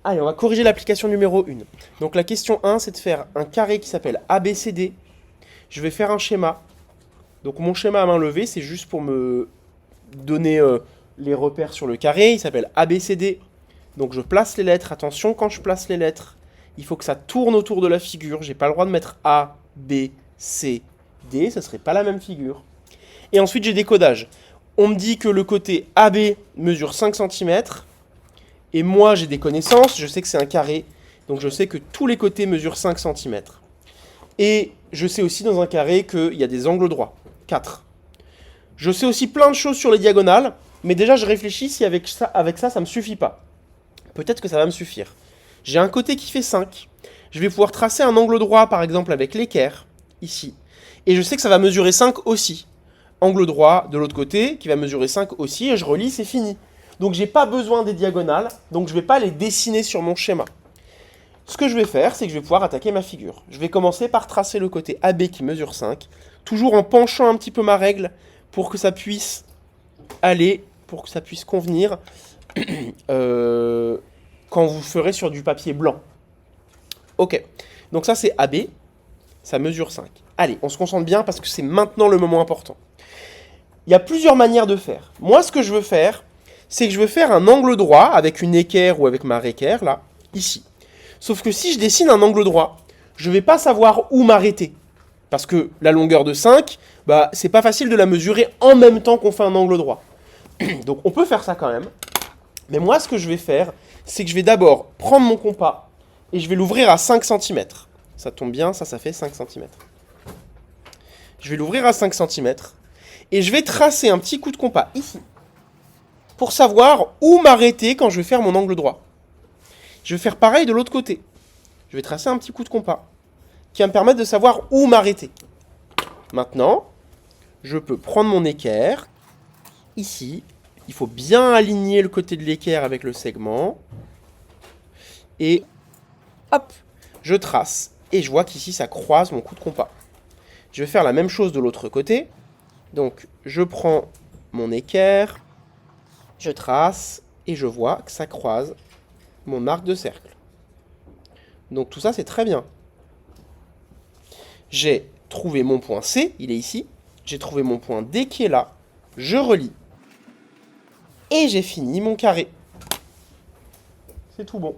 Allez, on va corriger l'application numéro 1. Donc la question 1, c'est de faire un carré qui s'appelle ABCD. Je vais faire un schéma. Donc mon schéma à main levée, c'est juste pour me donner les repères sur le carré. Il s'appelle ABCD. Donc je place les lettres. Attention, quand je place les lettres, il faut que ça tourne autour de la figure. J'ai pas le droit de mettre A, B, C, D. Ça serait pas la même figure. Et ensuite, j'ai des codages. On me dit que le côté AB mesure 5 cm. Et moi, j'ai des connaissances. Je sais que c'est un carré. Donc je sais que tous les côtés mesurent 5 cm. Et je sais aussi dans un carré qu'il y a des angles droits. 4. Je sais aussi plein de choses sur les diagonales. Mais déjà, je réfléchis si avec ça, ça me suffit pas. Peut-être que ça va me suffire. J'ai un côté qui fait 5. Je vais pouvoir tracer un angle droit, par exemple, avec l'équerre, ici. Et je sais que ça va mesurer 5 aussi. Angle droit de l'autre côté, qui va mesurer 5 aussi, et je relie, c'est fini. Donc j'ai pas besoin des diagonales, donc je vais pas les dessiner sur mon schéma. Ce que je vais faire, c'est que je vais pouvoir attaquer ma figure. Je vais commencer par tracer le côté AB qui mesure 5, toujours en penchant un petit peu ma règle, pour que ça puisse aller, pour que ça puisse convenir quand vous ferez sur du papier blanc. Ok, donc ça c'est AB, ça mesure 5. Allez, on se concentre bien parce que c'est maintenant le moment important. Il y a plusieurs manières de faire. Moi, ce que je veux faire, c'est que je veux faire un angle droit avec une équerre ou avec ma réquerre, là, ici. Sauf que si je dessine un angle droit, je ne vais pas savoir où m'arrêter. Parce que la longueur de 5, bah, c'est pas facile de la mesurer en même temps qu'on fait un angle droit. Donc on peut faire ça quand même. Mais moi, ce que je vais faire, c'est que je vais d'abord prendre mon compas et je vais l'ouvrir à 5 cm. Ça tombe bien, ça fait 5 cm. Je vais l'ouvrir à 5 cm. Et je vais tracer un petit coup de compas ici. Pour savoir où m'arrêter quand je vais faire mon angle droit. Je vais faire pareil de l'autre côté. Je vais tracer un petit coup de compas qui va me permettre de savoir où m'arrêter. Maintenant, je peux prendre mon équerre. Ici, il faut bien aligner le côté de l'équerre avec le segment. Et hop, je trace. Et je vois qu'ici, ça croise mon coup de compas. Je vais faire la même chose de l'autre côté. Donc, je prends mon équerre, je trace, et je vois que ça croise mon arc de cercle. Donc tout ça, c'est très bien. J'ai trouvé mon point C, il est ici. J'ai trouvé mon point D qui est là. Je relie. Et j'ai fini mon carré. C'est tout bon.